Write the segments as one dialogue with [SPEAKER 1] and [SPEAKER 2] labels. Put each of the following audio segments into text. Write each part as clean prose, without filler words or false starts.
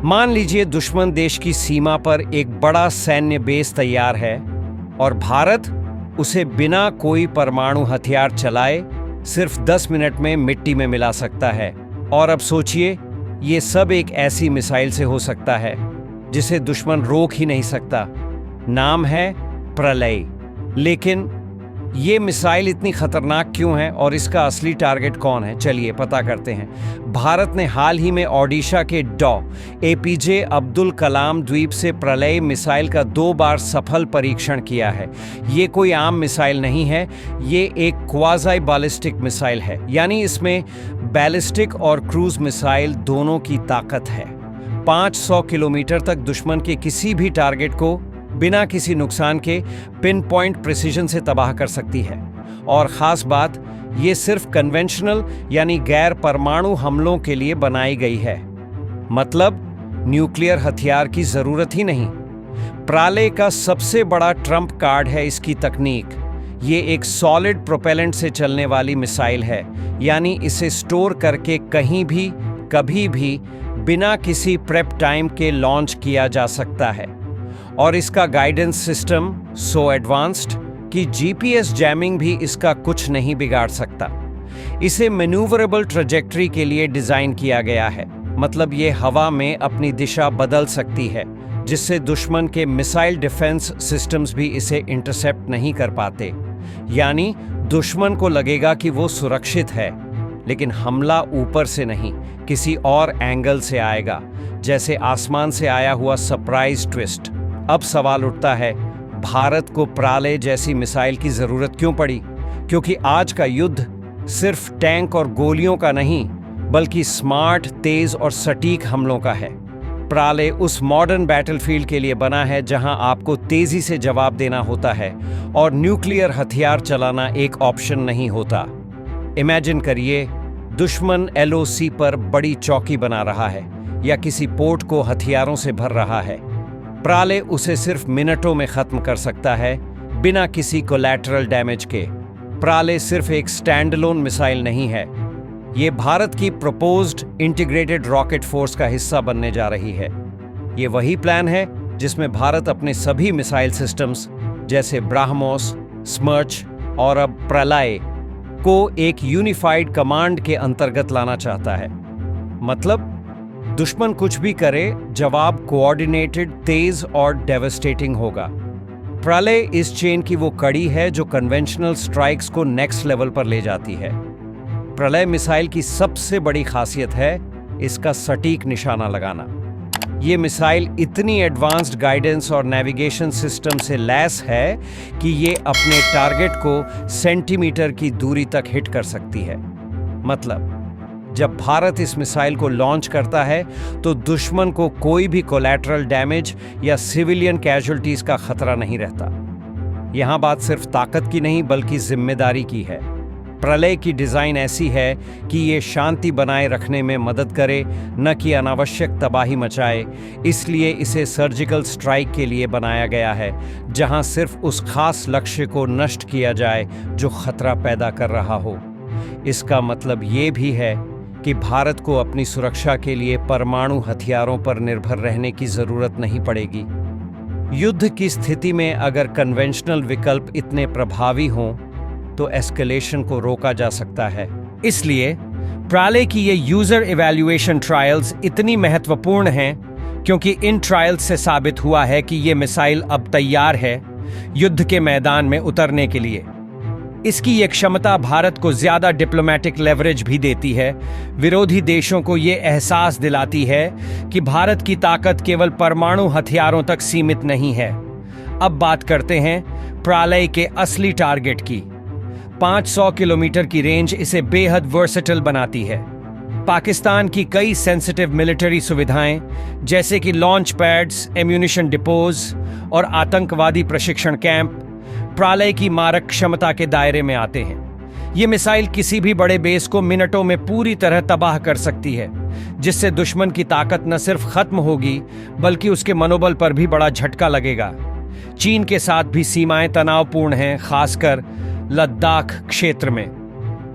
[SPEAKER 1] मान लीजिए दुश्मन देश की सीमा पर एक बड़ा सैन्य बेस तैयार है और भारत उसे बिना कोई परमाणु हथियार चलाए सिर्फ 10 मिनट में मिट्टी में मिला सकता है। और अब सोचिए, ये सब एक ऐसी मिसाइल से हो सकता है जिसे दुश्मन रोक ही नहीं सकता। नाम है प्रलय। लेकिन ये मिसाइल इतनी खतरनाक क्यों है और इसका असली टारगेट कौन है? चलिए पता करते हैं। भारत ने हाल ही में ओडिशा के एपीजे अब्दुल कलाम द्वीप से प्रलय मिसाइल का 2 बार सफल परीक्षण किया है। ये कोई आम मिसाइल नहीं है, ये एक क्वाज़ी बैलिस्टिक मिसाइल है, यानी इसमें बैलिस्टिक और क्रूज मिसाइल दोनों की ताकत है। 500 किलोमीटर तक दुश्मन के किसी भी टारगेट को बिना किसी नुकसान के पिन पॉइंट प्रिसीजन से तबाह कर सकती है। और ख़ास बात, ये सिर्फ कन्वेंशनल यानी गैर परमाणु हमलों के लिए बनाई गई है, मतलब न्यूक्लियर हथियार की ज़रूरत ही नहीं। प्रलय का सबसे बड़ा ट्रम्प कार्ड है इसकी तकनीक। ये एक सॉलिड प्रोपेलेंट से चलने वाली मिसाइल है, यानी इसे स्टोर करके कहीं भी कभी भी बिना किसी प्रेप टाइम के लॉन्च किया जा सकता है। और इसका गाइडेंस सिस्टम सो एडवांस्ड कि जीपीएस जैमिंग भी इसका कुछ नहीं बिगाड़ सकता। इसे मैन्यूवरेबल ट्रैजेक्टरी के लिए डिज़ाइन किया गया है, मतलब ये हवा में अपनी दिशा बदल सकती है, जिससे दुश्मन के मिसाइल डिफेंस सिस्टम्स भी इसे इंटरसेप्ट नहीं कर पाते। यानी दुश्मन को लगेगा कि वो सुरक्षित है, लेकिन हमला ऊपर से नहीं, किसी और एंगल से आएगा, जैसे आसमान से आया हुआ सरप्राइज ट्विस्ट। अब सवाल उठता है, भारत को प्रलय जैसी मिसाइल की जरूरत क्यों पड़ी? क्योंकि आज का युद्ध सिर्फ टैंक और गोलियों का नहीं, बल्कि स्मार्ट, तेज और सटीक हमलों का है। प्रलय उस मॉडर्न बैटलफील्ड के लिए बना है जहां आपको तेजी से जवाब देना होता है और न्यूक्लियर हथियार चलाना एक ऑप्शन नहीं होता। इमेजिन करिए, दुश्मन एलओसी पर बड़ी चौकी बना रहा है या किसी पोर्ट को हथियारों से भर रहा है। प्रलय उसे सिर्फ मिनटों में खत्म कर सकता है, बिना किसी कोलैटरल डैमेज के। प्रलय सिर्फ एक स्टैंडअलोन मिसाइल नहीं है, ये भारत की प्रपोज्ड इंटीग्रेटेड रॉकेट फोर्स का हिस्सा बनने जा रही है। ये वही प्लान है जिसमें भारत अपने सभी मिसाइल सिस्टम्स जैसे ब्राह्मोस, स्मर्च और अब प्रलय को एक यूनिफाइड कमांड के अंतर्गत लाना चाहता है। मतलब दुश्मन कुछ भी करे, जवाब कोऑर्डिनेटेड, तेज और डेवास्टेटिंग होगा। प्रलय इस चेन की वो कड़ी है जो कन्वेंशनल स्ट्राइक्स को नेक्स्ट लेवल पर ले जाती है। प्रलय मिसाइल की सबसे बड़ी खासियत है इसका सटीक निशाना लगाना। ये मिसाइल इतनी एडवांस्ड गाइडेंस और नेविगेशन सिस्टम से लैस है कि ये अपने टारगेट को सेंटीमीटर की दूरी तक हिट कर सकती है। मतलब जब भारत इस मिसाइल को लॉन्च करता है तो दुश्मन को कोई भी कोलैटरल डैमेज या सिविलियन कैजुअल्टीज का खतरा नहीं रहता। यहां बात सिर्फ ताकत की नहीं बल्कि जिम्मेदारी की है। प्रलय की डिज़ाइन ऐसी है कि ये शांति बनाए रखने में मदद करे, न कि अनावश्यक तबाही मचाए। इसलिए इसे सर्जिकल स्ट्राइक के लिए बनाया गया है, जहां सिर्फ उस खास लक्ष्य को नष्ट किया जाए जो खतरा पैदा कर रहा हो। इसका मतलब ये भी है कि भारत को अपनी सुरक्षा के लिए परमाणु हथियारों पर निर्भर रहने की जरूरत नहीं पड़ेगी। युद्ध की स्थिति में अगर कन्वेंशनल विकल्प इतने प्रभावी हों तो एस्केलेशन को रोका जा सकता है। इसलिए प्रलय की ये यूजर इवैल्यूएशन ट्रायल्स इतनी महत्वपूर्ण हैं, क्योंकि इन ट्रायल्स से साबित हुआ है कि ये मिसाइल अब तैयार है युद्ध के मैदान में उतरने के लिए। इसकी ये क्षमता भारत को ज्यादा डिप्लोमेटिक लेवरेज भी देती है। विरोधी देशों को ये एहसास दिलाती है कि भारत की ताकत केवल परमाणु हथियारों तक सीमित नहीं है। अब बात करते हैं प्रलय के असली टारगेट की। 500 किलोमीटर की रेंज इसे बेहद वर्सेटाइल बनाती है। पाकिस्तान की कई सेंसिटिव मिलिट्री सुविधाएं जैसे कि लॉन्च पैड्स, एम्यूनिशन डिपोज और आतंकवादी प्रशिक्षण कैंप प्रलय की मारक क्षमता के दायरे में आते हैं। ये मिसाइल किसी भी बड़े बेस को मिनटों में पूरी तरह तबाह कर सकती है, जिससे दुश्मन की ताकत न सिर्फ खत्म होगी बल्कि उसके मनोबल पर भी बड़ा झटका लगेगा। चीन के साथ भी सीमाएं तनावपूर्ण हैं, खासकर लद्दाख क्षेत्र में।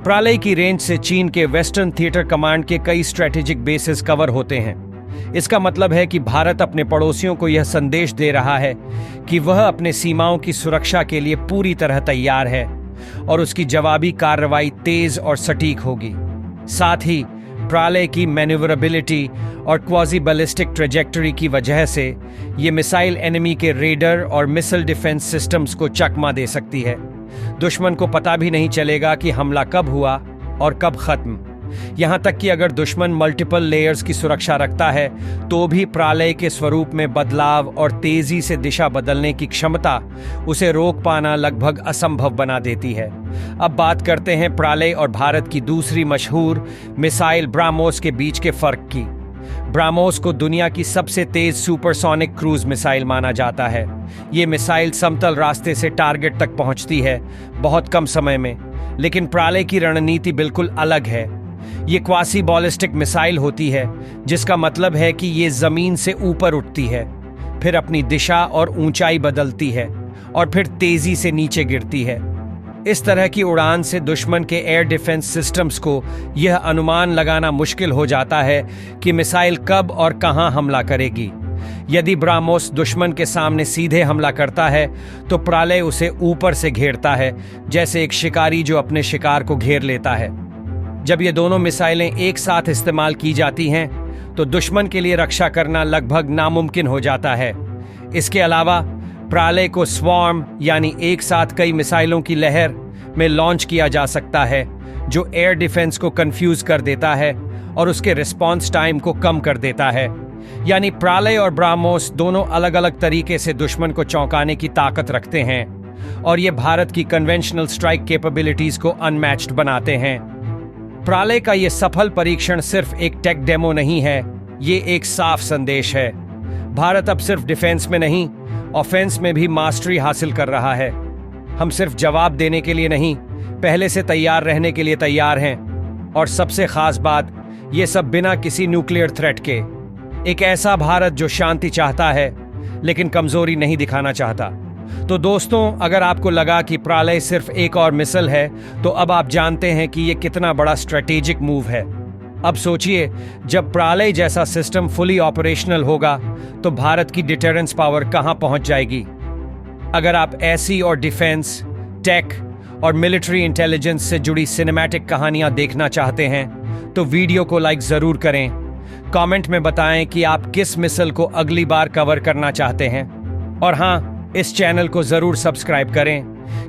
[SPEAKER 1] प्रलय की रेंज से चीन के वेस्टर्न थिएटर कमांड के कई स्ट्रेटेजिक बेसेस कवर होते हैं। इसका मतलब है कि भारत अपने पड़ोसियों को यह संदेश दे रहा है कि वह अपने सीमाओं की सुरक्षा के लिए पूरी तरह तैयार है और उसकी जवाबी कार्रवाई तेज और सटीक होगी। साथ ही प्रालय की मैन्यूवरेबिलिटी और क्वाजी बैलिस्टिक ट्रेजेक्टरी की वजह से ये मिसाइल एनिमी के रेडर और मिसाइल डिफेंस सिस्टम्स को चकमा दे सकती है। दुश्मन को पता भी नहीं चलेगा कि हमला कब हुआ और कब खत्म। यहाँ तक कि अगर दुश्मन मल्टीपल लेयर्स की सुरक्षा रखता है तो भी प्रालय के स्वरूप में बदलाव और तेजी से दिशा बदलने की क्षमता उसे रोक पाना लगभग असंभव बना देती है। अब बात करते हैं प्रालय और भारत की दूसरी मशहूर मिसाइल ब्राह्मोस के बीच के फर्क की। ब्राह्मोस को दुनिया की सबसे तेज सुपरसोनिक क्रूज मिसाइल माना जाता है। ये मिसाइल समतल रास्ते से टारगेट तक पहुंचती है बहुत कम समय में, लेकिन प्रालय की रणनीति बिल्कुल अलग है। ये क्वासी बॉलिस्टिक मिसाइल होती है, जिसका मतलब है कि ये जमीन से ऊपर उठती है, फिर अपनी दिशा और ऊंचाई बदलती है और फिर तेजी से नीचे गिरती है। इस तरह की उड़ान से दुश्मन के एयर डिफेंस सिस्टम्स को यह अनुमान लगाना मुश्किल हो जाता है कि मिसाइल कब और कहां हमला करेगी। यदि ब्राह्मोस दुश्मन के सामने सीधे हमला करता है तो प्रालय उसे ऊपर से घेरता है, जैसे एक शिकारी जो अपने शिकार को घेर लेता है। जब ये दोनों मिसाइलें एक साथ इस्तेमाल की जाती हैं तो दुश्मन के लिए रक्षा करना लगभग नामुमकिन हो जाता है। इसके अलावा प्रालय को स्वॉर्म यानी एक साथ कई मिसाइलों की लहर में लॉन्च किया जा सकता है, जो एयर डिफेंस को कंफ्यूज कर देता है और उसके रिस्पॉन्स टाइम को कम कर देता है। यानी प्रालय और ब्राह्मोस दोनों अलग अलग तरीके से दुश्मन को चौंकाने की ताकत रखते हैं और ये भारत की कन्वेंशनल स्ट्राइक कैपेबिलिटीज को अनमैच्ड बनाते हैं। प्रालय का ये सफल परीक्षण सिर्फ एक टेक डेमो नहीं है, ये एक साफ संदेश है। भारत अब सिर्फ डिफेंस में नहीं, ऑफेंस में भी मास्टरी हासिल कर रहा है। हम सिर्फ जवाब देने के लिए नहीं, पहले से तैयार रहने के लिए तैयार हैं। और सबसे खास बात, ये सब बिना किसी न्यूक्लियर थ्रेट के। एक ऐसा भारत जो शांति चाहता है लेकिन कमजोरी नहीं दिखाना चाहता। तो दोस्तों, अगर आपको लगा कि प्रालय सिर्फ एक और मिसाइल है, तो अब आप जानते हैं कि ये कितना बड़ा स्ट्रेटेजिक मूव है। अब सोचिए, जब प्रालय जैसा सिस्टम फुली ऑपरेशनल होगा तो भारत की डिटरेंस पावर कहां पहुंच जाएगी। अगर आप ऐसी और डिफेंस, टेक और मिलिट्री इंटेलिजेंस से जुड़ी सिनेमैटिक कहानियां देखना चाहते हैं तो वीडियो को लाइक जरूर करें। कमेंट में बताएं कि आप किस मिसाइल को अगली बार कवर करना चाहते हैं। और हाँ, इस चैनल को जरूर सब्सक्राइब करें,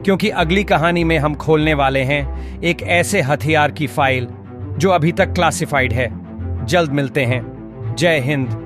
[SPEAKER 1] क्योंकि अगली कहानी में हम खोलने वाले हैं एक ऐसे हथियार की फाइल जो अभी तक क्लासिफाइड है। जल्द मिलते हैं। जय हिंद।